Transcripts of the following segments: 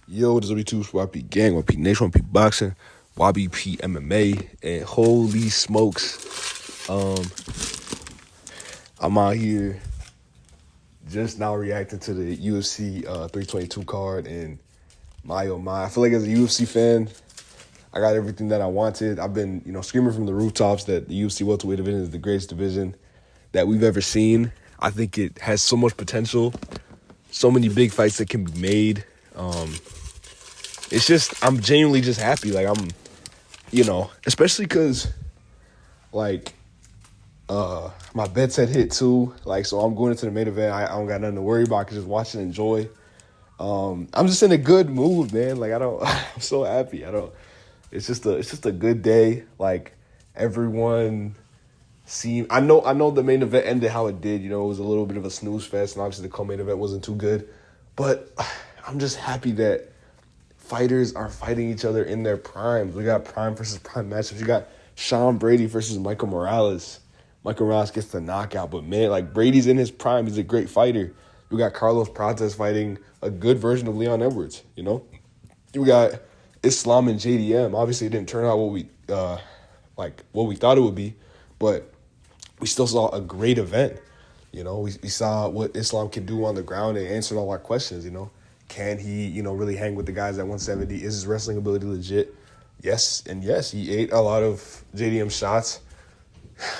Yo, this is WB2 YP Gang, YP Nation, YP Boxing, YBP MMA, and holy smokes, I'm out here just now reacting to the UFC 322 card, and my oh my, I feel like as a UFC fan, I got everything that I wanted. I've been, screaming from the rooftops that the UFC welterweight division is the greatest division that we've ever seen. I think it has so much potential, so many big fights that can be made. It's just, I'm genuinely just happy. Like, I'm, especially because, my bets had hit too. So I'm going into the main event. I don't got nothing to worry about. I can just watch and enjoy. I'm just in a good mood, man. I'm so happy. It's just a good day. Everyone seemed, I know the main event ended how it did. It was a little bit of a snooze fest, and obviously the co-main event wasn't too good. But I'm just happy that fighters are fighting each other in their primes. We got prime versus prime matchups. You got Sean Brady versus Michael Morales. Michael Morales gets the knockout, but man, Brady's in his prime. He's a great fighter. We got Carlos Prates fighting a good version of Leon Edwards. We got Islam and JDM. Obviously, it didn't turn out what we thought it would be, but we still saw a great event. We saw what Islam can do on the ground and answered all our questions. Can he, really hang with the guys at 170? Is his wrestling ability legit? Yes, and yes, he ate a lot of JDM shots.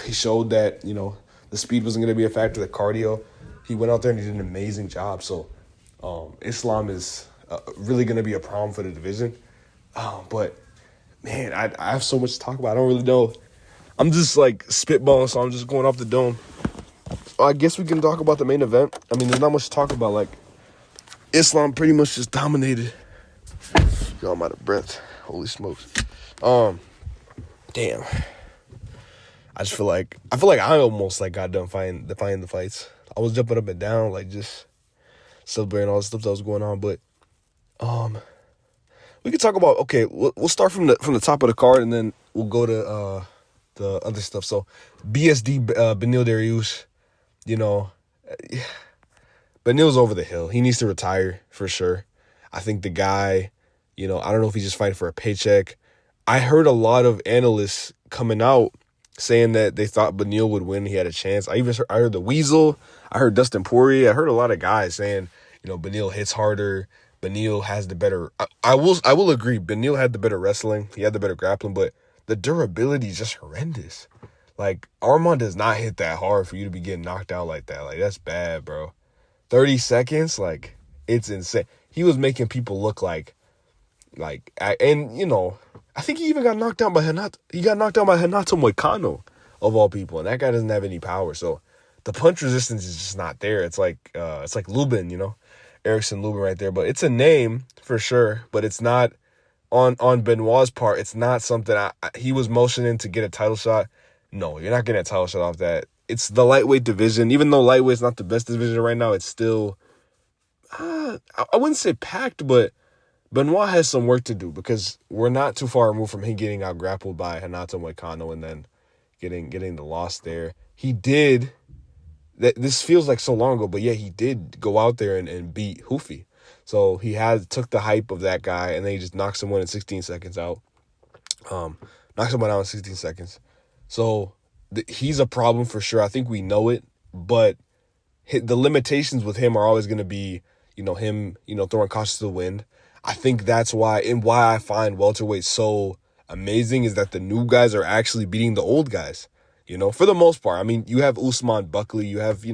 He showed that, the speed wasn't going to be a factor, the cardio. He went out there and he did an amazing job. So Islam is really going to be a problem for the division. But, man, I have so much to talk about. I don't really know. I'm just, spitballing, so I'm just going off the dome. I guess we can talk about the main event. I mean, there's not much to talk about. Islam pretty much just dominated. Yo, I'm out of breath. Holy smokes. Damn. I feel like I almost got done fighting the fights. I was jumping up and down, just celebrating all the stuff that was going on. But we could talk about, okay, we'll start from the top of the card, and then we'll go to the other stuff. So BSD Beneil Dariush, Benil's over the hill. He needs to retire for sure. I think the guy, I don't know if he's just fighting for a paycheck. I heard a lot of analysts coming out saying that they thought Beneil would win. He had a chance. I heard the Weasel. I heard Dustin Poirier. I heard a lot of guys saying, Beneil hits harder. Beneil has the better. I will agree. Beneil had the better wrestling. He had the better grappling, but the durability is just horrendous. Armand does not hit that hard for you to be getting knocked out like that. That's bad, bro. 30 seconds, it's insane. He was making people look I think he even got knocked down by Renato. He got knocked down by Renato Moicano, of all people, and that guy doesn't have any power. So the punch resistance is just not there. It's like Lubin, Erickson Lubin right there. But it's a name for sure, but it's not on Benoit's part. It's not something he was motioning to get a title shot. No, you're not getting a title shot off that. It's the lightweight division. Even though lightweight's not the best division right now, it's still, I wouldn't say packed, but Benoit has some work to do because we're not too far removed from him getting out grappled by Renato Moicano and then getting the loss there. He did, this feels like so long ago, but yeah, he did go out there and beat Hoofy. So he took the hype of that guy, and then he just knocks someone in 16 seconds out. Knocks someone out in 16 seconds. So he's a problem for sure. I think we know it, but the limitations with him are always going to be, him, throwing caution to the wind. I think that's why I find welterweight so amazing is that the new guys are actually beating the old guys, for the most part. I mean, you have Usman Buckley, you have,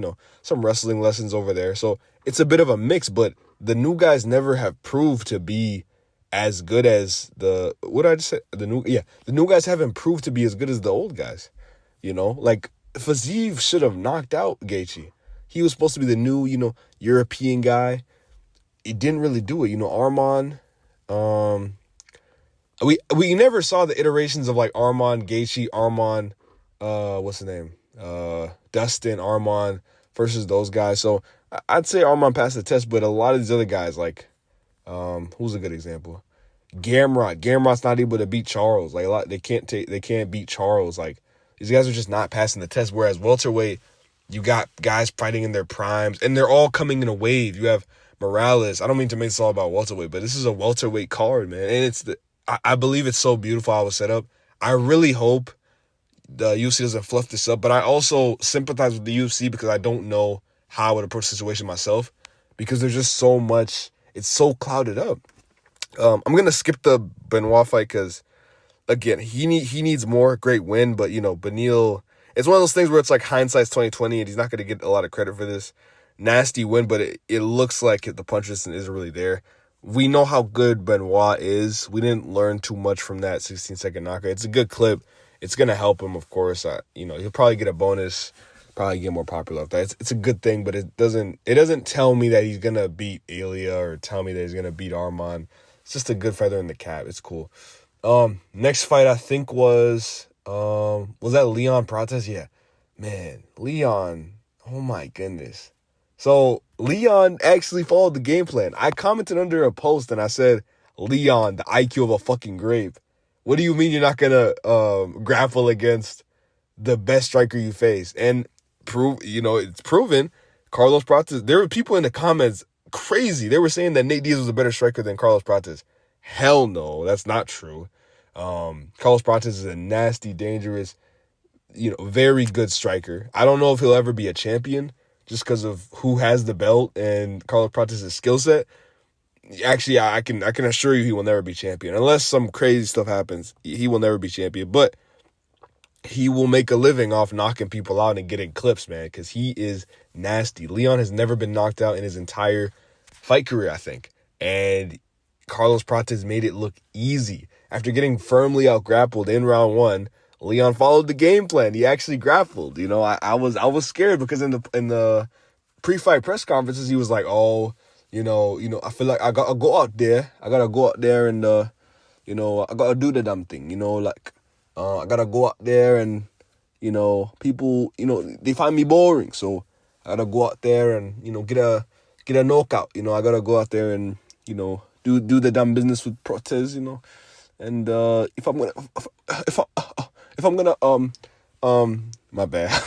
some wrestling lessons over there. So it's a bit of a mix, but the new guys never have proved to be as good as the new guys haven't proved to be as good as the old guys. Fiziev should have knocked out Gaethje. He was supposed to be the new, European guy. He didn't really do it. Arman, we never saw the iterations of Arman, Gaethje, Arman, what's the name? Dustin, Arman versus those guys. So I'd say Arman passed the test, but a lot of these other guys, who's a good example? Gamrot. Gamrot's not able to beat Charles. They can't beat Charles. These guys are just not passing the test. Whereas welterweight, you got guys fighting in their primes, and they're all coming in a wave. You have Morales. I don't mean to make this all about welterweight, but this is a welterweight card, man. And I believe it's so beautiful how it was set up. I really hope the UFC doesn't fluff this up, but I also sympathize with the UFC because I don't know how I would approach the situation myself because there's just so much. It's so clouded up. I'm going to skip the Benoit fight because, again, he needs more. Great win, but, Beneil, it's one of those things where it's like hindsight's 2020, and he's not going to get a lot of credit for this. Nasty win, but it looks like the punch resistance isn't really there. We know how good Benoit is. We didn't learn too much from that 16-second knockout. It's a good clip. It's going to help him, of course. He'll probably get a bonus, probably get more popular. It's a good thing, but it doesn't tell me that he's going to beat Elia or tell me that he's going to beat Arman. It's just a good feather in the cap. It's cool. Next fight I think was that Leon Prates? Yeah. Man, Leon. Oh my goodness. So Leon actually followed the game plan. I commented under a post and I said, Leon, the IQ of a fucking grape. What do you mean you're not gonna grapple against the best striker you face? And it's proven. Carlos Prates. There were people in the comments crazy. They were saying that Nate Diaz was a better striker than Carlos Prates. Hell no, that's not true. Carlos Prates is a nasty, dangerous, very good striker. I don't know if he'll ever be a champion just because of who has the belt and Carlos Prates' skill set. Actually, I can assure you he will never be champion. Unless some crazy stuff happens, he will never be champion. But he will make a living off knocking people out and getting clips, man, because he is nasty. Leon has never been knocked out in his entire fight career, I think. And Carlos Prates made it look easy. After getting firmly out-grappled in round one, Leon followed the game plan. He actually grappled. I was scared because in the pre-fight press conferences, he was like, "Oh, I feel like I gotta go out there. I gotta go out there and I gotta do the damn thing. I gotta go out there and people they find me boring, so I gotta go out there and get a knockout. I gotta go out there and do the damn business with Prates. And if I'm gonna my bad.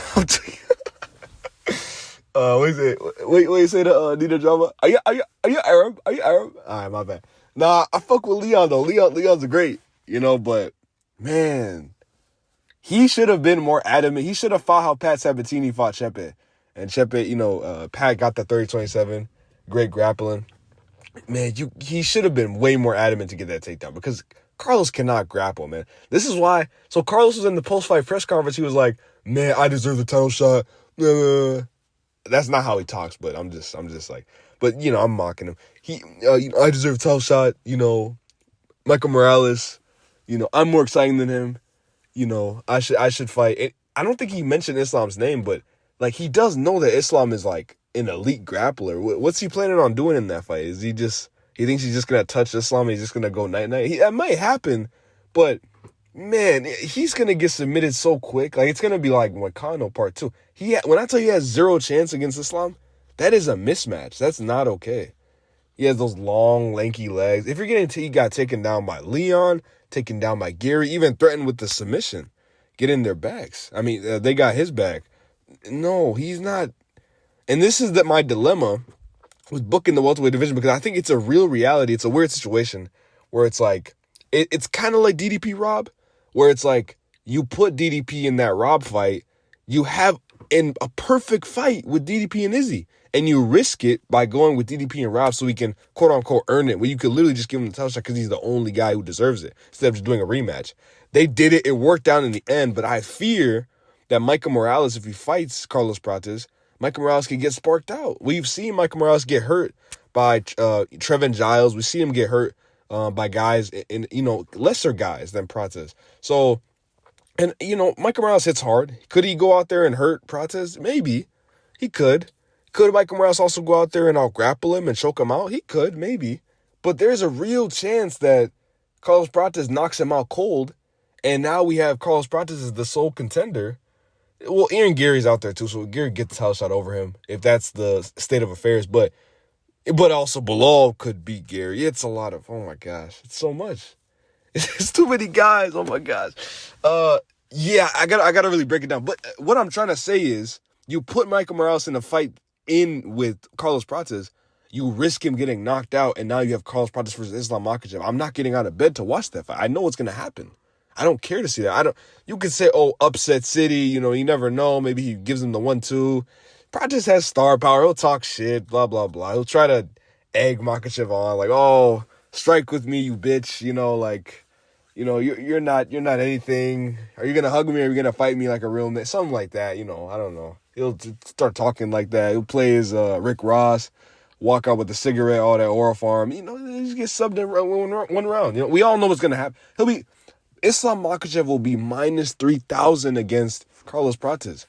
What is it? What you say to Nina Drama? Are you Arab? Are you Arab? Alright, my bad. Nah, I fuck with Leon though. Leon's great, but man, he should have been more adamant. He should have fought how Pat Sabatini fought Chepe. And Chepe, Pat got the 30-27, great grappling. Man, he should have been way more adamant to get that takedown because Carlos cannot grapple, man. This is why. So Carlos was in the post-fight press conference. He was like, "Man, I deserve the title shot." That's not how he talks, but I'm just like, but I'm mocking him. I deserve a title shot. Michael Morales. I'm more exciting than him. I should fight. I don't think he mentioned Islam's name, but like he does know that Islam is like an elite grappler. What's he planning on doing in that fight? Is he thinks he's just gonna touch Islam and he's just gonna go night-night? That might happen, but man, he's gonna get submitted so quick. Like it's gonna be like Wakano Part 2. When I tell you he has zero chance against Islam, that is a mismatch. That's not okay. He has those long, lanky legs. If you're he got taken down by Leon, taken down by Gary, even threatened with the submission, get in their backs. I mean, they got his back. No, he's not. And this is my dilemma with booking the welterweight division because I think it's a real reality. It's a weird situation where it's like, it's kind of like DDP Rob, where it's like you put DDP in that Rob fight, you have in a perfect fight with DDP and Izzy, and you risk it by going with DDP and Rob so he can quote unquote earn it, where you could literally just give him the title shot because he's the only guy who deserves it instead of just doing a rematch. They did it. It worked out in the end, but I fear that Michael Morales, if he fights Carlos Prates, Michael Morales could get sparked out. We've seen Michael Morales get hurt by Trevin Giles. We see him get hurt by guys in lesser guys than Prates. So, and Michael Morales hits hard. Could he go out there and hurt Prates? Maybe he could. Could Michael Morales also go out there and out grapple him and choke him out? He could, maybe. But there's a real chance that Carlos Prates knocks him out cold, and now we have Carlos Prates as the sole contender. Well, Aaron Gary's out there too, so Gary gets the title shot over him if that's the state of affairs. But also Bilal could beat Gary. It's a lot of, oh my gosh, it's so much. It's too many guys. Oh my gosh. Yeah, I gotta really break it down. But what I'm trying to say is, you put Michael Morales in a fight with Carlos Prates, you risk him getting knocked out, and now you have Carlos Prates versus Islam Makhachev. I'm not getting out of bed to watch that fight. I know what's going to happen. I don't care to see that. You could say, oh, upset city, you never know. Maybe he gives him the 1-2. Prates has star power. He'll talk shit, blah, blah, blah. He'll try to egg Makhachev on, like, oh, strike with me, you bitch. You're not anything. Are you going to hug me or are you going to fight me like a real man? Something like that, I don't know. He'll start talking like that. He'll play his Rick Ross, walk out with the cigarette, all that oral farm. He just get subbed in one round. We all know what's going to happen. Islam Makhachev will be minus 3,000 against Carlos Prates.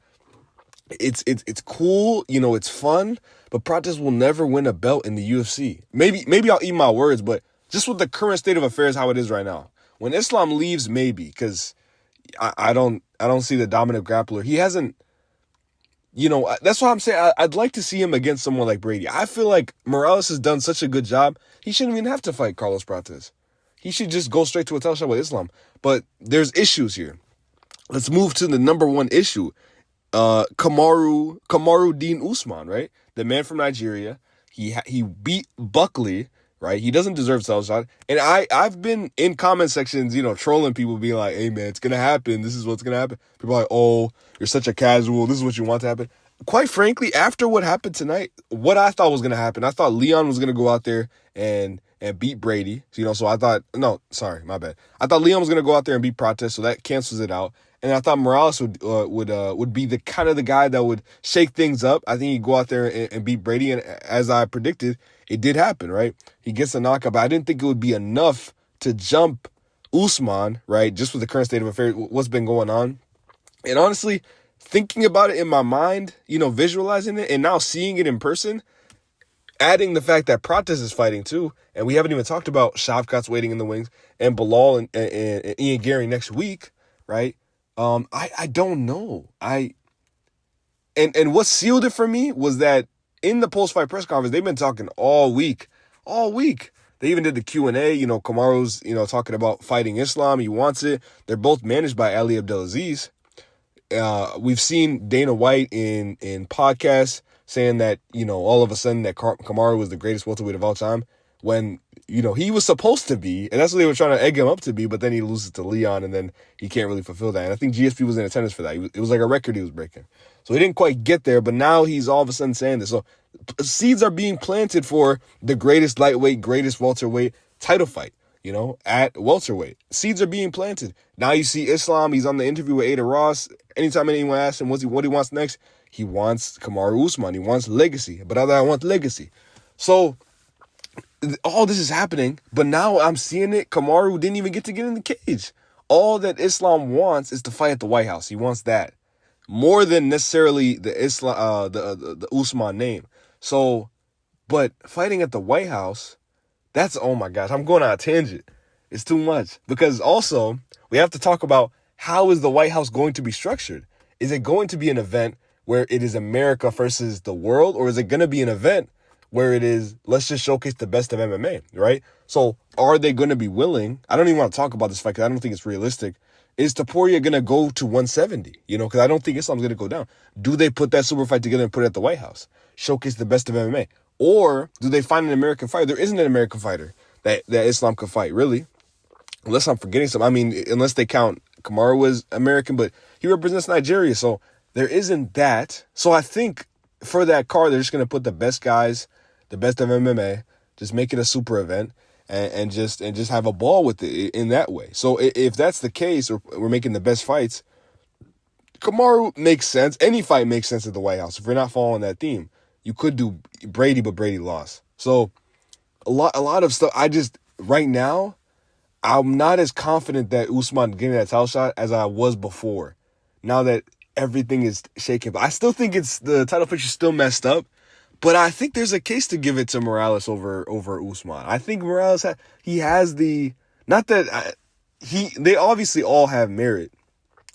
It's cool, it's fun, but Prates will never win a belt in the UFC. Maybe I'll eat my words, but just with the current state of affairs, how it is right now. When Islam leaves, maybe, because I don't see the dominant grappler. He hasn't, that's what I'm saying. I'd like to see him against someone like Brady. I feel like Morales has done such a good job. He shouldn't even have to fight Carlos Prates. He should just go straight to a title shot with Islam. But there's issues here. Let's move to the number one issue. Kamaru Dean Usman, right? The man from Nigeria. He beat Buckley, right? He doesn't deserve a title shot. And I've been in comment sections, trolling people, being like, hey, man, it's going to happen. This is what's going to happen. People are like, oh, you're such a casual. This is what you want to happen. Quite frankly, after what happened tonight, what I thought was going to happen, I thought Leon was going to go out there and beat Brady. So I thought, no, sorry, my bad. I thought Leon was going to go out there and beat Prates, so that cancels it out. And I thought Morales would be the kind of the guy that would shake things up. I think he'd go out there and beat Brady, and as I predicted, it did happen, right? He gets a knockout, but I didn't think it would be enough to jump Usman, right? Just with the current state of affairs, what's been going on. And honestly, thinking about it in my mind, visualizing it, and now seeing it in person, adding the fact that Prates is fighting too, and we haven't even talked about Shavkat's waiting in the wings, and Bilal and Ian Gary next week, right? I don't know. And what sealed it for me was that in the post-fight press conference, they've been talking all week. They even did the Q&A, Kamaru's, talking about fighting Islam. He wants it. They're both managed by Ali Abdelaziz. We've seen Dana White in podcasts saying that, all of a sudden that Kamaru was the greatest welterweight of all time when, he was supposed to be, and that's what they were trying to egg him up to be, but then he loses to Leon, and then he can't really fulfill that. And I think GSP was in attendance for that. It was like a record he was breaking. So he didn't quite get there, but now he's all of a sudden saying this. So seeds are being planted for the greatest lightweight, greatest welterweight title fight, at welterweight. Seeds are being planted. Now you see Islam, he's on the interview with Ada Ross. Anytime anyone asks him what he wants next, he wants Kamaru Usman. He wants legacy. But I want legacy. So all this is happening, but now I'm seeing it. Kamaru didn't even get in the cage. All that Islam wants is to fight at the White House. He wants that more than necessarily the Islam, the Usman name. So, but fighting at the White House, that's, oh my gosh, I'm going on a tangent. It's too much, because also we have to talk about how is the White House going to be structured? Is it going to be an event where it is America versus the world, or is it going to be an event where it is, let's just showcase the best of MMA, right? So are they going to be willing? I don't even want to talk about this fight because I don't think it's realistic. Is Topuria going to go to 170? Because I don't think Islam's going to go down. Do they put that super fight together and put it at the White House? Showcase the best of MMA. Or do they find an American fighter? There isn't an American fighter that Islam could fight, really. Unless I'm forgetting something. I mean, unless they count Kamaru as American, but he represents Nigeria. So there isn't that. So I think for that card, they're just going to put the best guys, the best of MMA, just make it a super event and just have a ball with it in that way. So if that's the case, or we're making the best fights, Kamaru makes sense. Any fight makes sense at the White House. If we're not following that theme, you could do Brady, but Brady lost. So a lot of stuff. Right now, I'm not as confident that Usman getting that title shot as I was before. Now that everything is shaking, but I still think the title picture still messed up. But I think there's a case to give it to Morales over Usman. I think Morales has the, not that they obviously all have merit,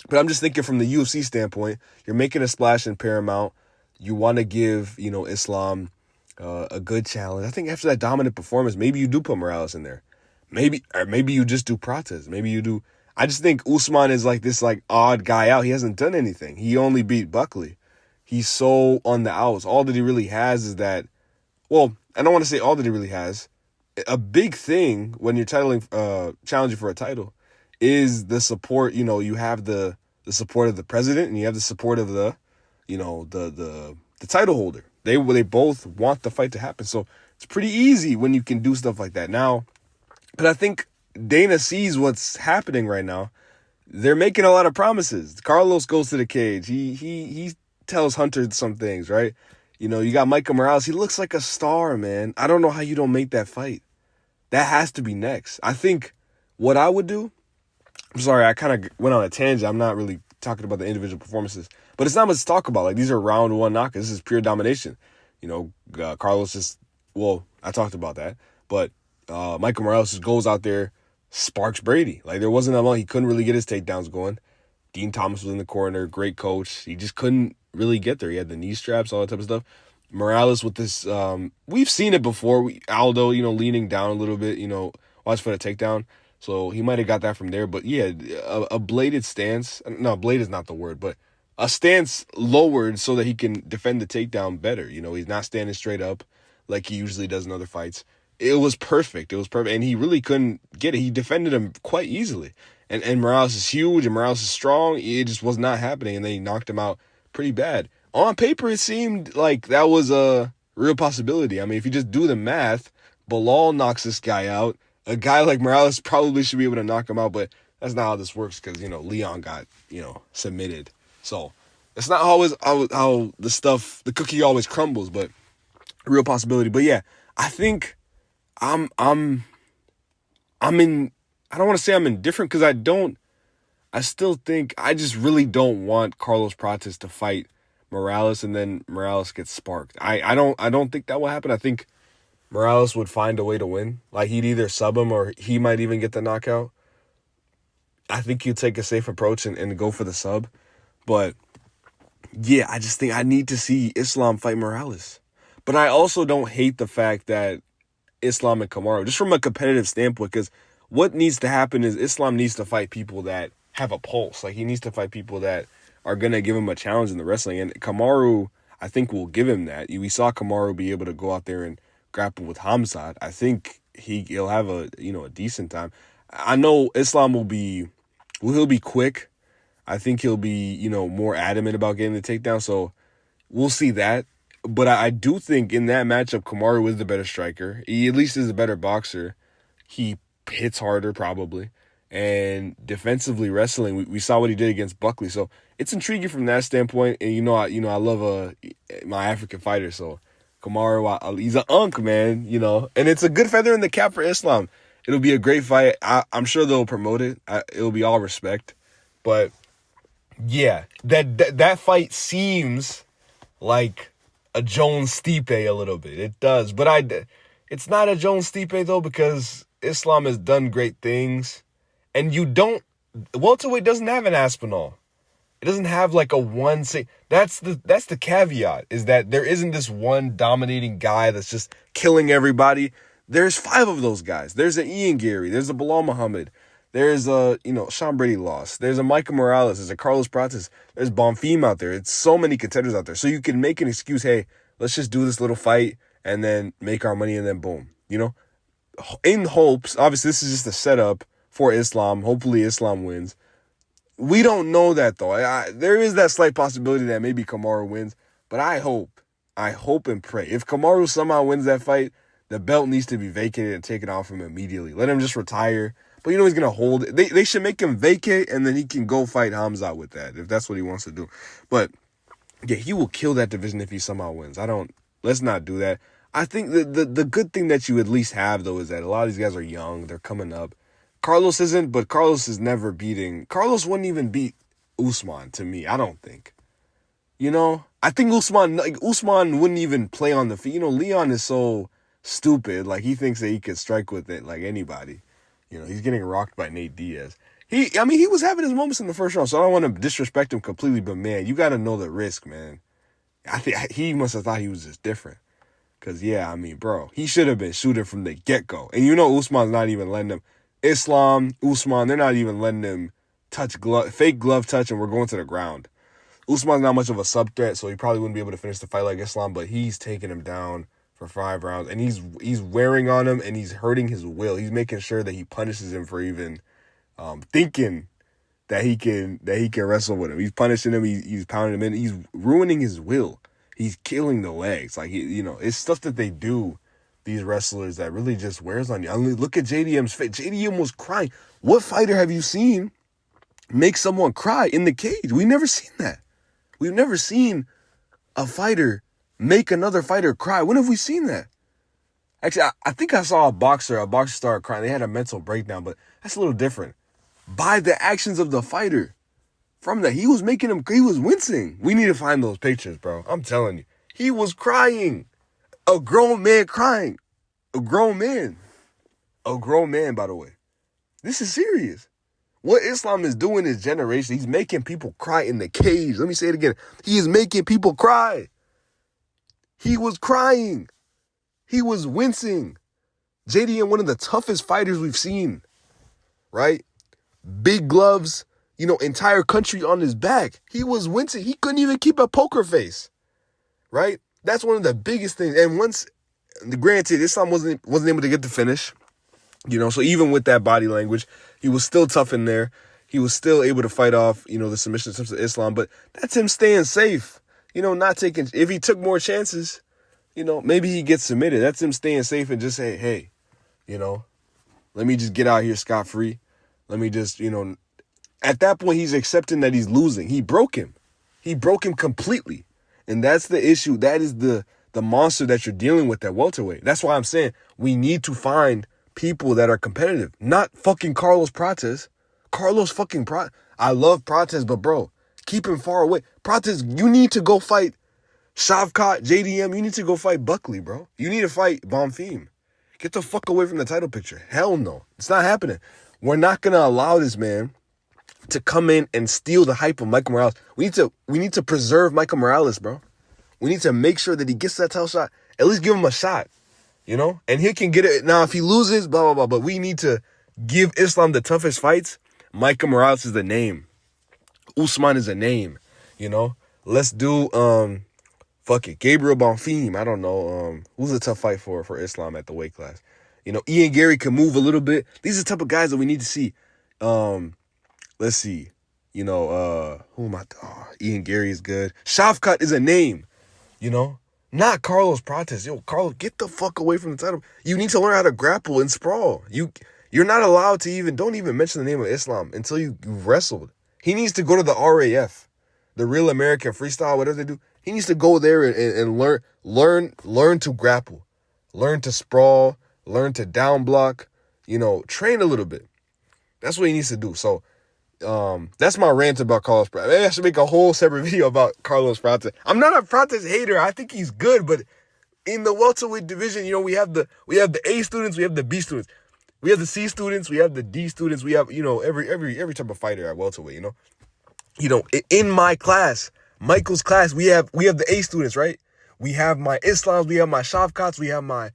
but I'm just thinking from the UFC standpoint, you're making a splash in Paramount. You want to give Islam a good challenge. I think after that dominant performance, maybe you do put Morales in there. Maybe you just do Prates. Maybe you do. I just think Usman is like this odd guy out. He hasn't done anything. He only beat Buckley. He's so on the outs. All that he really has is that well, I don't want to say all that he really has. A big thing when you're challenging for a title is the support. You have the support of the president, and you have the support of the the title holder. They both want the fight to happen. So it's pretty easy when you can do stuff like that. Now, but I think Dana sees what's happening right now. They're making a lot of promises. Carlos goes to the cage. He tells Hunter some things, right? You got Michael Morales. He looks like a star, man. I don't know how you don't make that fight. That has to be next. I think what I would do, I'm sorry, I kind of went on a tangent. I'm not really talking about the individual performances, but it's not much to talk about. Like, these are round one knockouts. This is pure domination. Carlos I talked about that, but Michael Morales just goes out there, sparks Brady. Like, there wasn't that long. He couldn't really get his takedowns going. Dean Thomas was in the corner, great coach. He just couldn't really get there. He had the knee straps, all that type of stuff. Morales with this, we've seen it before. Aldo, leaning down a little bit, watch for the takedown. So he might have got that from there. But yeah, a bladed stance. No, blade is not the word, but a stance lowered so that he can defend the takedown better. He's not standing straight up like he usually does in other fights. It was perfect. And he really couldn't get it. He defended him quite easily. And Morales is huge and Morales is strong. It just was not happening. And then he knocked him out pretty bad. On paper, it seemed like that was a real possibility. I mean, if you just do the math, Bilal knocks this guy out. A guy like Morales probably should be able to knock him out, but that's not how this works because, Leon got, submitted. So it's not always how the cookie always crumbles, but a real possibility. But yeah, I think I'm in, I don't want to say I'm indifferent because I still think I just really don't want Carlos Prates to fight Morales and then Morales gets sparked. I don't think that will happen. I think Morales would find a way to win. Like, he'd either sub him or he might even get the knockout. I think he'd take a safe approach and go for the sub. But yeah, I just think I need to see Islam fight Morales. But I also don't hate the fact that Islam and Kamaru, just from a competitive standpoint, because what needs to happen is Islam needs to fight people that have a pulse. Like, he needs to fight people that are going to give him a challenge in the wrestling. And Kamaru, I think, will give him that. We saw Kamaru be able to go out there and grapple with Hamzat. I think he'll have a decent time. I know Islam he'll be quick. I think he'll be, more adamant about getting the takedown. So we'll see that. But I do think in that matchup, Kamaru is the better striker. He at least is a better boxer. He hits harder probably. And defensively wrestling, we saw what he did against Buckley. So it's intriguing from that standpoint. And I love my African fighter. So Kamaru, he's an unk, man. And it's a good feather in the cap for Islam. It'll be a great fight. I'm sure they'll promote it. It'll be all respect. But yeah, that fight seems like a Jones-Stipe a little bit. It does. But it's not a Jones-Stipe though, because Islam has done great things. And welterweight doesn't have an Aspinall. It doesn't have like a one. That's the caveat, is that there isn't this one dominating guy that's just killing everybody. There's 5 of those guys. There's an Ian Gary. There's a Bilal Muhammad. There's a, Sean Brady lost. There's a Michael Morales. There's a Carlos Prates. There's Bonfim out there. It's so many contenders out there. So you can make an excuse, hey, let's just do this little fight and then make our money and then boom. In hopes, obviously this is just a setup for Islam. Hopefully Islam wins. We don't know that though. There is that slight possibility that maybe Kamaru wins, but I hope and pray. If Kamaru somehow wins that fight, the belt needs to be vacated and taken off him immediately. Let him just retire. But he's going to hold it. They should make him vacate, and then he can go fight Hamzat with that, if that's what he wants to do. But yeah, he will kill that division if he somehow wins. Let's not do that. I think the good thing that you at least have, though, is that a lot of these guys are young. They're coming up. Carlos isn't, but Carlos is never beating. Carlos wouldn't even beat Usman, to me, I don't think. I think Usman wouldn't even play on the feet. Leon is so stupid. Like, he thinks that he could strike with it like anybody. He's getting rocked by Nate Diaz. He was having his moments in the first round, so I don't want to disrespect him completely, but man, you got to know the risk, man. I think he must have thought he was just different. Because, yeah, bro, he should have been shooting from the get-go. And Usman's not even letting him. Islam, Usman, they're not even letting him touch fake glove touch, and we're going to the ground. Usman's not much of a sub threat, so he probably wouldn't be able to finish the fight like Islam, but he's taking him down for 5 rounds, and he's wearing on him, and he's hurting his will. He's making sure that he punishes him for even thinking that he can wrestle with him. He's punishing him. He's pounding him in. He's ruining his will. He's killing the legs. Like, it's stuff that they do, these wrestlers, that really just wears on you. I mean, look at JDM's face. JDM was crying. What fighter have you seen make someone cry in the cage? We've never seen that. We've never seen a fighter make another fighter cry. When have we seen that? Actually, I think I saw a boxer started crying. They had a mental breakdown, but that's a little different. By the actions of the fighter, from that, he was wincing. We need to find those pictures, bro. I'm telling you. He was crying. A grown man crying. A grown man. A grown man, by the way. This is serious. What Islam is doing this generation, he's making people cry in the cage. Let me say it again. He is making people cry. He was crying. He was wincing. JDM, one of the toughest fighters we've seen, right? Big gloves, entire country on his back. He was wincing. He couldn't even keep a poker face, right? That's one of the biggest things. And granted, Islam wasn't able to get the finish, so even with that body language, he was still tough in there. He was still able to fight off, the submission attempts of Islam, but that's him staying safe, not taking, if he took more chances, maybe he gets submitted. That's him staying safe and just say, hey, let me just get out here scot-free. Let me just, at that point, he's accepting that he's losing. He broke him. He broke him completely. And that's the issue. That is the monster that you're dealing with at welterweight. That's why I'm saying we need to find people that are competitive. Not fucking Carlos Prates. I love Prates, but bro, keep him far away. Prates, you need to go fight Shavkat, JDM. You need to go fight Buckley, bro. You need to fight Bonfim. Get the fuck away from the title picture. Hell no. It's not happening. We're not going to allow this man to come in and steal the hype of Michael Morales. We need to preserve Michael Morales, bro. We need to make sure that he gets that title shot. At least give him a shot, And he can get it. Now, if he loses, blah, blah, blah. But we need to give Islam the toughest fights. Michael Morales is the name. Usman is a name, Let's do, Gabriel Bonfim. I don't know. Who's a tough fight for Islam at the weight class? Ian Gary can move a little bit. These are the type of guys that we need to see. Let's see. Who am I? Oh, Ian Gary is good. Shavkat is a name, not Carlos Prates. Carlos, get the fuck away from the title. You need to learn how to grapple and sprawl. You're not allowed to don't even mention the name of Islam until you've wrestled. He needs to go to the RAF, the Real American Freestyle, whatever they do. He needs to go there and learn to grapple, learn to sprawl, learn to down block, train a little bit. That's what he needs to do. So that's my rant about Carlos Prates. Maybe I should make a whole separate video about Carlos Prates. I'm not a Prates hater. I think he's good, but in the welterweight division, we have the A students, we have the B students. We have the C students, we have the D students, we have, every type of fighter at welterweight, in my class, Michael's class, we have the A students, right? We have my Islams, we have my Shavkats, we have my,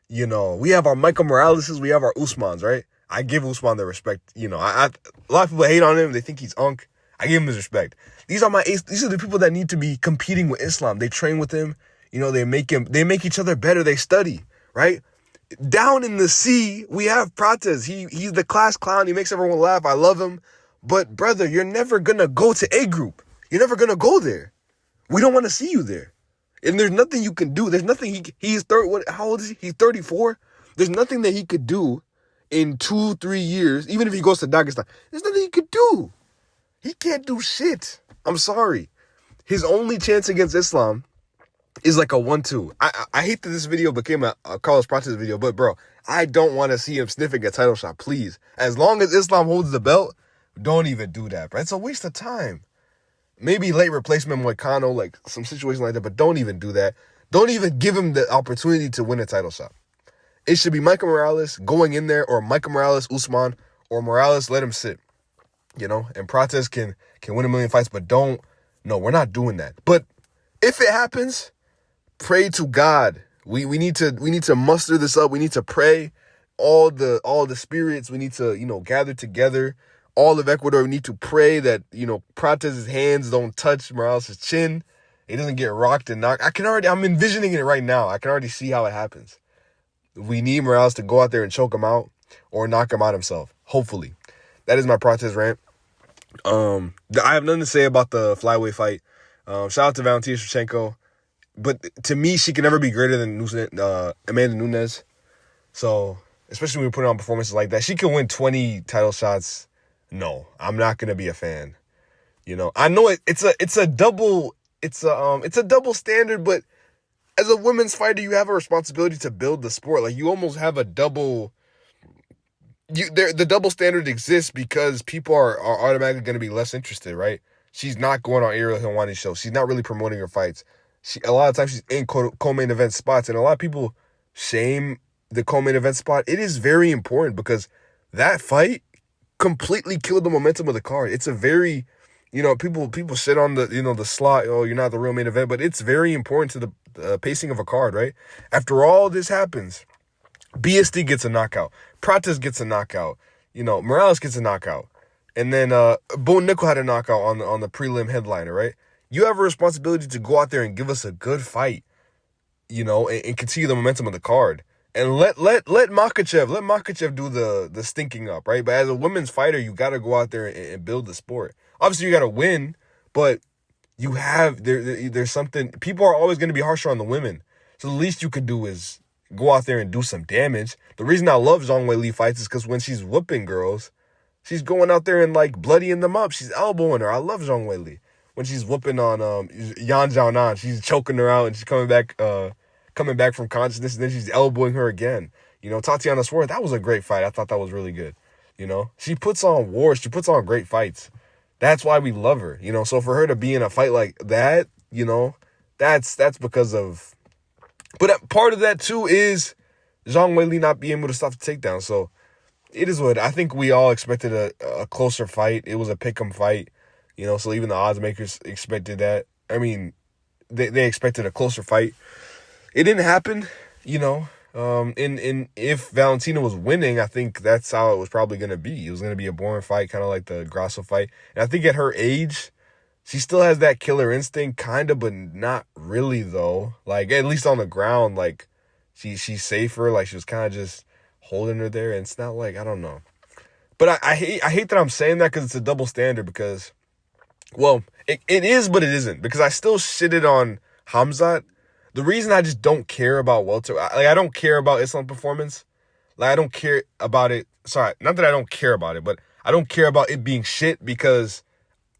we have our Michael Moraleses, we have our Usmans, right? I give Usman the respect, a lot of people hate on him, they think he's unk. I give him his respect. These are the people that need to be competing with Islam. They train with him, they make each other better, they study, right? Down in the C, we have Prates. He's the class clown. He makes everyone laugh. I love him. But, brother, you're never going to go to A group. You're never going to go there. We don't want to see you there. And there's nothing you can do. There's nothing how old is he? He's 34. There's nothing that he could do in 2-3 years, even if he goes to Dagestan. There's nothing he could do. He can't do shit. I'm sorry. His only chance against Islam is like a 1-2. I hate that this video became a Carlos Prates video, but bro, I don't want to see him sniffing a title shot, please. As long as Islam holds the belt, don't even do that, bro. It's a waste of time. Maybe late replacement Moicano, like some situation like that, but don't even do that. Don't even give him the opportunity to win a title shot. It should be Michael Morales going in there, or Michael Morales, Usman, or Morales, let him sit. And Prates can win a million fights, but we're not doing that. But if it happens, pray to God. We need to muster this up. We need to pray. All the spirits, we need to, gather together. All of Ecuador, we need to pray that, Prates' hands don't touch Morales' chin. He doesn't get rocked and knocked. I'm envisioning it right now. I can already see how it happens. We need Morales to go out there and choke him out or knock him out himself. Hopefully. That is my protest rant. I have nothing to say about the flyweight fight. Shout out to Valentina Shevchenko. But to me, she can never be greater than Amanda Nunes. So, especially when we put on performances like that. She can win 20 title shots. No, I'm not going to be a fan. You know, I know it's a double standard, but as a women's fighter, you have a responsibility to build the sport. Like, you almost have a double. The double standard exists because people are automatically going to be less interested, right? She's not going on Ariel Helwani's show. She's not really promoting her fights. A lot of times she's in co-main event spots, and a lot of people shame the co-main event spot. It is very important because that fight completely killed the momentum of the card. It's a very, people shit on the slot. Oh, you're not the real main event, but it's very important to the pacing of a card, right? After all this happens, BSD gets a knockout. Prates gets a knockout. Morales gets a knockout. And then Bo Nickel had a knockout on the prelim headliner, right? You have a responsibility to go out there and give us a good fight, and continue the momentum of the card. And let Makhachev do the stinking up, right? But as a women's fighter, you got to go out there and build the sport. Obviously, you got to win, but you have there's something. People are always going to be harsher on the women. So the least you could do is go out there and do some damage. The reason I love Zhang Weili fights is because when she's whooping girls, she's going out there and like bloodying them up. She's elbowing her. I love Zhang Weili. When she's whooping on Yan Zhaonan, she's choking her out and she's coming back from consciousness, and then she's elbowing her again. Tatiana Suarez, that was a great fight. I thought that was really good. She puts on wars. She puts on great fights. That's why we love her. So for her to be in a fight like that, that's because of. But part of that too is Zhang Weili not being able to stop the takedown. So it is what I think we all expected a closer fight. It was a pick'em fight. So even the odds makers expected that. I mean, they expected a closer fight. It didn't happen, if Valentina was winning, I think that's how it was probably going to be. It was going to be a boring fight, kind of like the Grasso fight. And I think at her age, she still has that killer instinct, kind of, but not really, though. Like, at least on the ground, like, she's safer. Like, she was kind of just holding her there. And it's not like, I don't know. But I hate that I'm saying that because it's a double standard because, well, it is, but it isn't. Because I still shitted on Khamzat. The reason I just don't care about I don't care about Islam's performance. Like, I don't care about it. Sorry, not that I don't care about it, but I don't care about it being shit because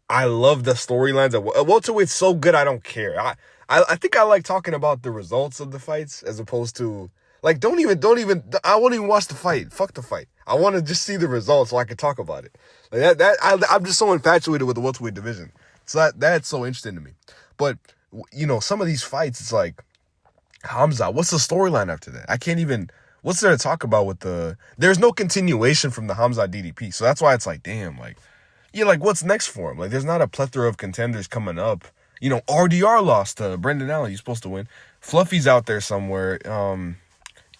I love the storylines. Welterweight's so good, I don't care. I think I like talking about the results of the fights as opposed to, like, I won't even watch the fight. Fuck the fight. I want to just see the results so I can talk about it. Like I'm just so infatuated with the welterweight division. So that's so interesting to me. But, some of these fights, it's like, Khamzat, what's the storyline after that? I can't even, what's there to talk about with there's no continuation from the Khamzat DDP. So that's why it's like, damn, like, what's next for him? Like, there's not a plethora of contenders coming up. RDR lost to Brendan Allen. He's supposed to win. Fluffy's out there somewhere.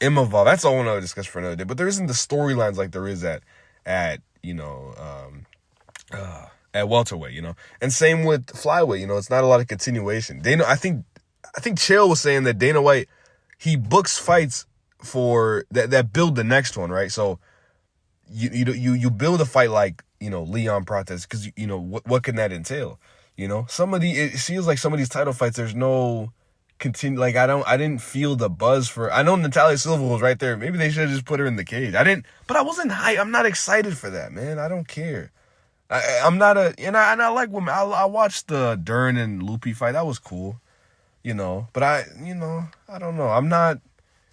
Imavov, that's a whole nother discussion for another day. But there isn't the storylines like there is at welterweight, And same with flyweight, it's not a lot of continuation. I think Chael was saying that Dana White, he books fights for that build the next one, right? So you build a fight like, Leon Prates, because what can that entail? It feels like some of these title fights, there's no continue. Like, I didn't feel the buzz for. I know Natalia Silva was right there. Maybe they should have just put her in the cage. But I wasn't hyped. I'm not excited for that, man. I don't care. I'm not and I like women. I watched the Dern and Lupi fight. That was cool. But I don't know. I'm not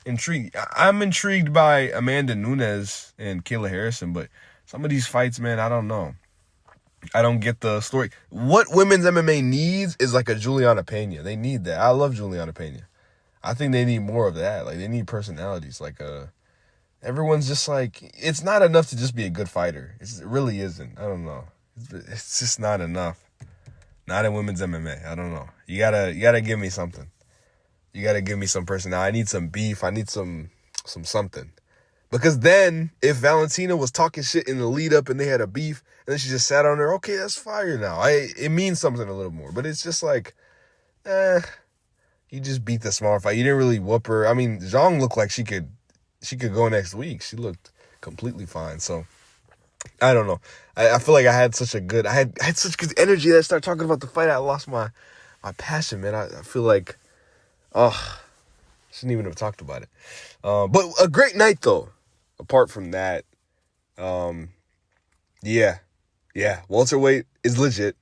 intrigued. I'm intrigued by Amanda Nunes and Kayla Harrison, but some of these fights, man, I don't know. I don't get the story. What women's MMA needs is like a Juliana Pena. They need that. I love Juliana Pena. I think they need more of that. Like, they need personalities. Like, everyone's just like, it's not enough to just be a good fighter. It really isn't. I don't know. It's just not enough. Not in women's MMA. I don't know. You gotta give me something. You gotta give me some personality. I need some beef. I need some something. Because then, if Valentina was talking shit in the lead up and they had a beef, and then she just sat on her, okay, that's fire now. It means something a little more. But it's just like, you just beat the small fight. You didn't really whoop her. I mean, Zhang looked like she could go next week. She looked completely fine. So I don't know. I feel like I had such good energy that I started talking about the fight. I lost my passion, man. I feel like, shouldn't even have talked about it. But a great night though. Apart from that, yeah, welterweight is legit.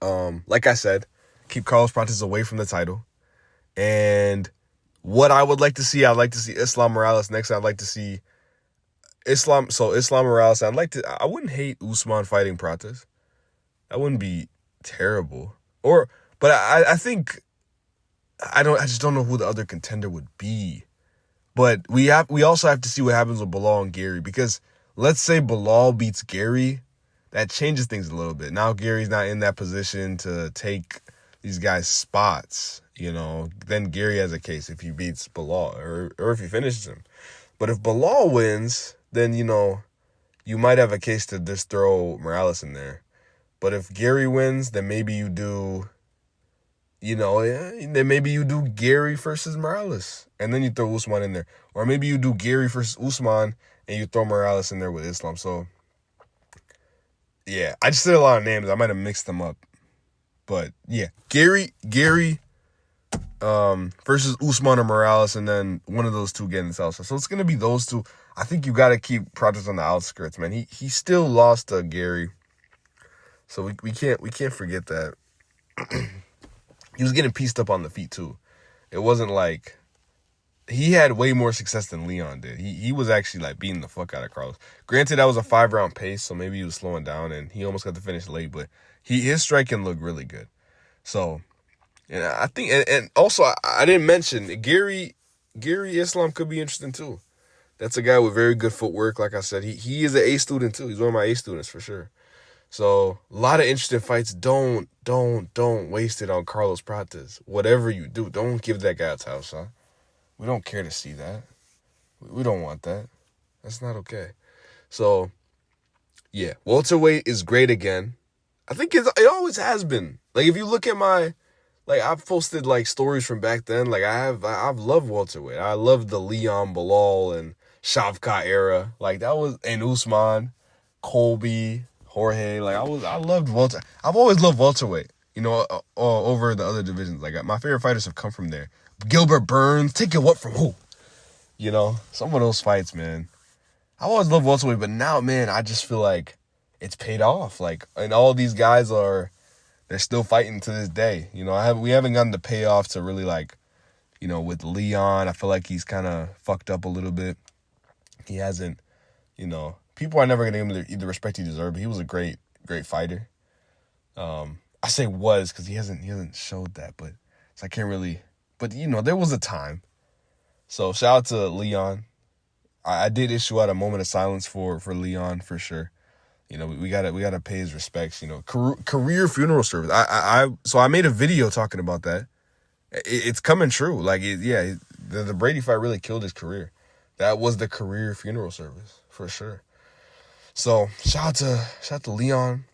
Like I said, keep Carlos Prates away from the title. And what I would like to see, I'd like to see Islam Morales next. I'd like to see Islam Morales. I wouldn't hate Usman fighting Prates. That wouldn't be terrible. But I think I just don't know who the other contender would be. But we also have to see what happens with Bilal and Gary, because let's say Bilal beats Gary, that changes things a little bit. Now Gary's not in that position to take these guys' spots, Then Gary has a case if he beats Bilal or if he finishes him. But if Bilal wins, then, you might have a case to just throw Morales in there. But if Gary wins, then maybe you do, then maybe you do Gary versus Morales, and then you throw Usman in there. Or maybe you do Gary versus Usman, and you throw Morales in there with Islam. So, yeah, I just said a lot of names. I might have mixed them up. But, yeah, Gary versus Usman or Morales, and then one of those two getting Salsa. So it's going to be those two. I think you got to keep Prates on the outskirts, man. He still lost to Gary. So we can't forget that. He was getting pieced up on the feet too. It wasn't like he had way more success than Leon did. He was actually like beating the fuck out of Carlos. Granted, that was a 5-round pace, so maybe he was slowing down and he almost got to finish late, but his striking looked really good. So, and I think, and also I didn't mention Gary Islam could be interesting too. That's a guy with very good footwork. Like I said, he is an A student too. He's one of my A students for sure. So a lot of interesting fights. Don't waste it on Carlos Prates. Whatever you do, don't give that guy a title shot. We don't care to see that. We don't want that. That's not okay. So, yeah, welterweight is great again. I think it always has been. Like, if you look at I've posted, stories from back then. I've loved welterweight. I loved the Leon, Bilal, and Shavkat era. And Usman, Colby, Jorge. I loved welter. I've always loved welterweight, over the other divisions. My favorite fighters have come from there. Gilbert Burns, taking what from who? Some of those fights, man. I've always loved welterweight, but now, man, I just feel like it's paid off. And all these guys they're still fighting to this day. We haven't gotten the payoff to really with Leon. I feel like he's kind of fucked up a little bit. He hasn't, people are never going to give him the respect he deserved, but he was a great, great fighter. I say was because he hasn't showed that, but so I can't really, but there was a time. So shout out to Leon. I did issue out a moment of silence for Leon for sure. We gotta pay his respects. Career funeral service. So I made a video talking about that. It's coming true. The Brady fight really killed his career. That was the career funeral service for sure. So shout out to Leon.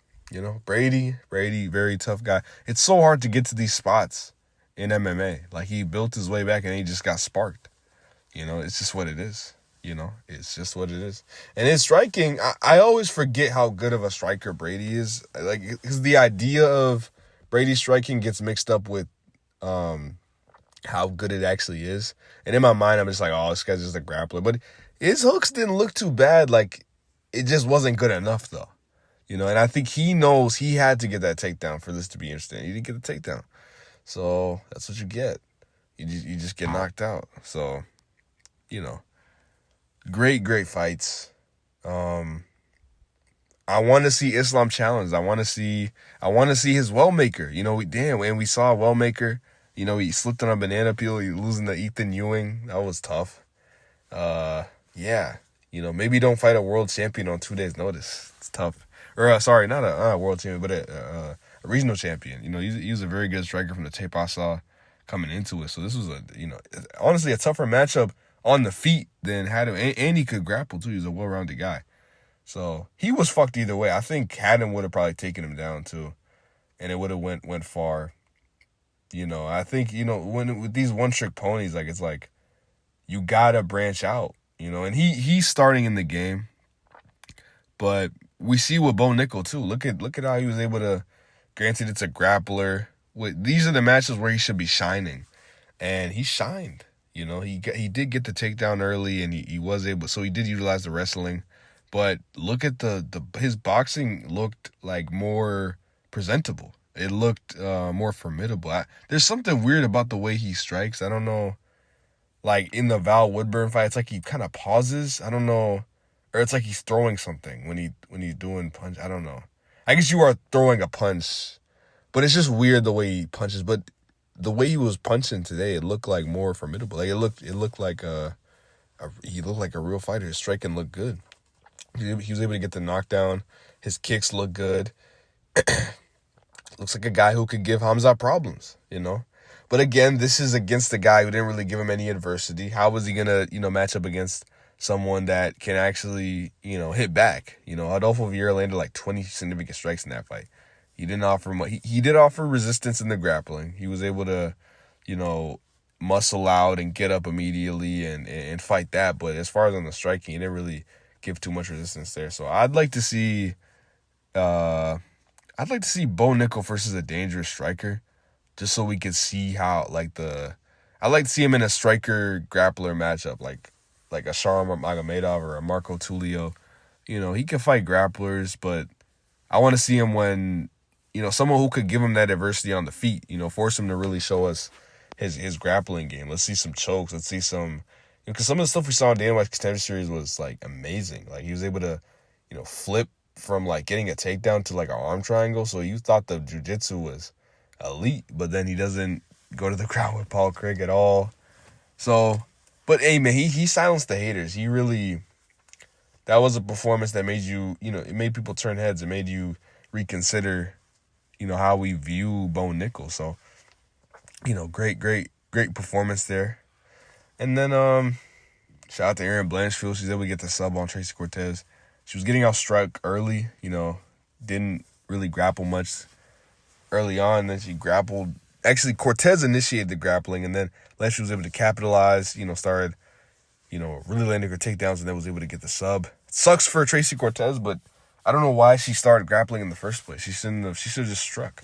Brady, very tough guy. It's so hard to get to these spots in MMA. He built his way back and he just got sparked. It's just what it is. It's just what it is. And in striking, I always forget how good of a striker Brady is. Because the idea of Brady striking gets mixed up with how good it actually is. And in my mind, I'm just like, oh, this guy's just a grappler. But his hooks didn't look too bad. It just wasn't good enough, though. And I think he knows he had to get that takedown for this to be interesting. He didn't get the takedown. So that's what you get. You just get knocked out. So, great fights. I want to see Islam challenged. I want to see his Wellmaker. And we saw Wellmaker. He slipped on a banana peel. He losing to Ethan Ewing. That was tough. Yeah. Maybe don't fight a world champion on 2 days' notice. It's tough. Or sorry, not a world champion, but a regional champion. He was a very good striker from the tape I saw coming into it. So this was honestly a tougher matchup on the feet than Haddam, and he could grapple too. He's a well-rounded guy. So he was fucked either way. I think Haddam would have probably taken him down too, and it would have went far. I think, when with these one-trick ponies, like, it's like, you gotta branch out, and he's starting in the game, but we see with Bo Nickel too. Look at how he was able to, granted it's a grappler, these are the matches where he should be shining, and he shined. He did get the takedown early, and he was able, so he did utilize the wrestling, but look at his boxing looked like more presentable. It looked more formidable. There's something weird about the way he strikes. I don't know. Like in the Val Woodburn fight, it's like he kind of pauses. I don't know, or it's like he's throwing something when he's doing punch. I don't know. I guess you are throwing a punch, but it's just weird the way he punches. But the way he was punching today, it looked like more formidable. Like it looked like he looked like a real fighter. His striking looked good. He was able to get the knockdown. His kicks look good. Looks like a guy who could give Hamza problems. But again, this is against the guy who didn't really give him any adversity. How was he gonna, match up against someone that can actually, hit back? Adolfo Vieira landed like 20 significant strikes in that fight. He didn't offer much. He did offer resistance in the grappling. He was able to, muscle out and get up immediately and fight that. But as far as on the striking, he didn't really give too much resistance there. So I'd like to see Bo Nickel versus a dangerous striker, just so we could see how, I'd like to see him in a striker grappler matchup, like a Sharm Magomedov or a Marco Tulio. He can fight grapplers, but I want to see him when, someone who could give him that adversity on the feet, force him to really show us his grappling game. Let's see some chokes. Let's see some, because some of the stuff we saw in Dana White's Contender Series was like amazing. Like he was able to, flip from like getting a takedown to like an arm triangle. So you thought the jiu-jitsu was elite, but then he doesn't go to the ground with Paul Craig at all. So, but hey man, he silenced the haters. That was a performance that made you, it made people turn heads. It made you reconsider, how we view Bo Nickel. So, great performance there. And then, shout out to Erin Blanchfield. She's able to get the sub on Tracy Cortez. She was getting outstruck early, didn't really grapple much early on. Then she grappled. Actually, Cortez initiated the grappling, and then Blanchfield was able to capitalize, started, really landing her takedowns, and then was able to get the sub. It sucks for Tracy Cortez, but I don't know why she started grappling in the first place. She should have just struck.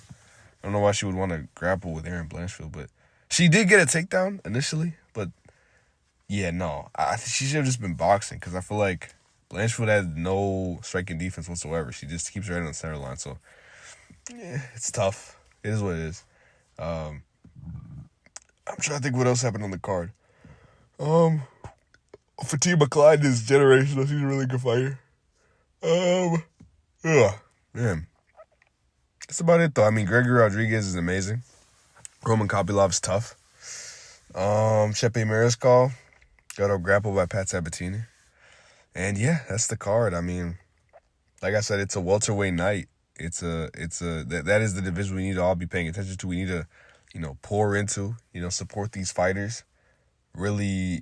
I don't know why she would want to grapple with Erin Blanchfield, but she did get a takedown initially, but yeah, no. I think she should have just been boxing, because I feel like Blanchfield had no striking defense whatsoever. She just keeps right on the center line, so yeah, it's tough. It is what it is. I'm trying to think what else happened on the card. Fatima Klein is generational. She's a really good fighter. Man. That's about it, though. I mean, Gregory Rodriguez is amazing. Roman Kopylov's tough. Chepe Mariscal got out-grappled by Pat Sabatini. And yeah, that's the card. I mean, like I said, it's a welterweight night. That is the division we need to all be paying attention to. We need to, pour into, support these fighters. Really,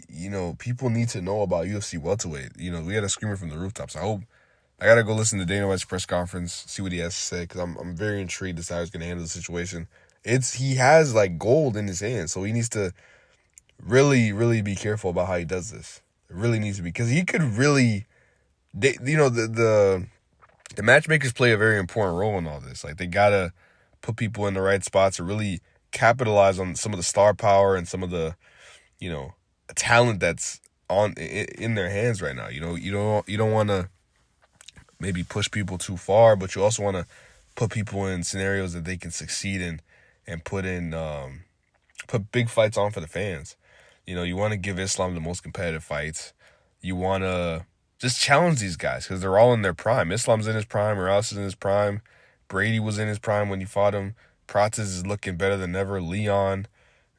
people need to know about UFC welterweight. We had a screamer from the rooftops. I got to go listen to Dana White's press conference, see what he has to say, because I'm very intrigued as to how he's going to handle the situation. He has, like, gold in his hands, so he needs to really, really be careful about how he does this. It really needs to be, because he could really, the matchmakers play a very important role in all this. Like, they got to put people in the right spots to really capitalize on some of the star power and some of the, talent that's in their hands right now. You don't want to maybe push people too far, but you also want to put people in scenarios that they can succeed in and put big fights on for the fans. You want to give Islam the most competitive fights. You want to just challenge these guys because they're all in their prime. Islam's in his prime. Morales is in his prime. Brady was in his prime when he fought him. Prates is looking better than ever. Leon,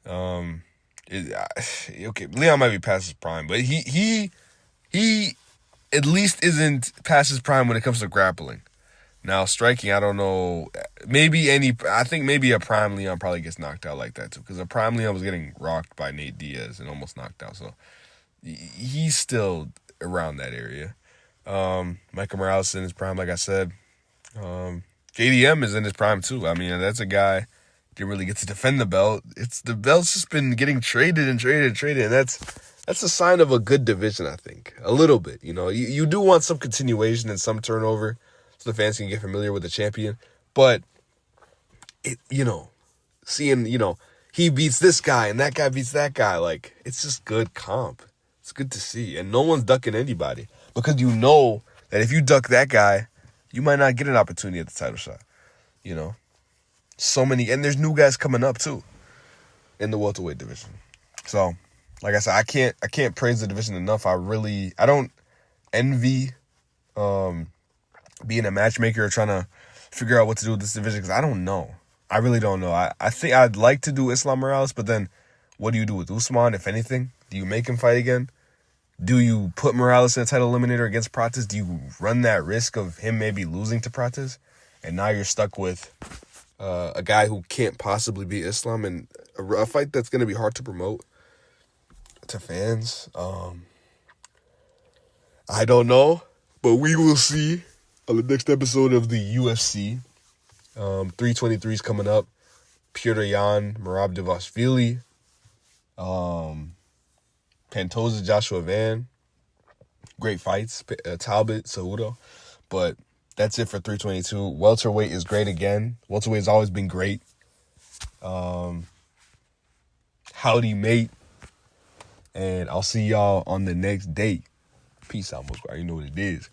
Leon might be past his prime, but he at least isn't past his prime when it comes to grappling. Now, striking, I don't know. I think maybe a prime Leon probably gets knocked out like that too, because a prime Leon was getting rocked by Nate Diaz and almost knocked out. So he's still around that area. Michael Morales in his prime, like I said. JDM is in his prime too. I mean, that's a guy. didn't really get to defend the belt. The belt's just been getting traded, and that's a sign of a good division, I think. A little bit, You do want some continuation and some turnover so the fans can get familiar with the champion. But, seeing, he beats this guy and that guy beats that guy, like, it's just good comp. It's good to see. And no one's ducking anybody because you know that if you duck that guy, you might not get an opportunity at the title shot, So many, and there's new guys coming up, too, in the welterweight division. So, like I said, I can't praise the division enough. I don't envy being a matchmaker or trying to figure out what to do with this division because I don't know. I really don't know. I think I'd like to do Islam Morales, but then what do you do with Usman, if anything? Do you make him fight again? Do you put Morales in a title eliminator against Prates? Do you run that risk of him maybe losing to Prates? And now you're stuck with a guy who can't possibly beat Islam and a fight that's going to be hard to promote to fans. I don't know, but we will see on the next episode of the UFC. 323 is coming up. Petr Yan, Merab Dvalishvili, Pantoja, Joshua Van. Great fights. Talbot, Cejudo. But that's it for 322. Welterweight is great again. Welterweight has always been great. Howdy, mate. And I'll see y'all on the next date. Peace out, Moscow. You know what it is.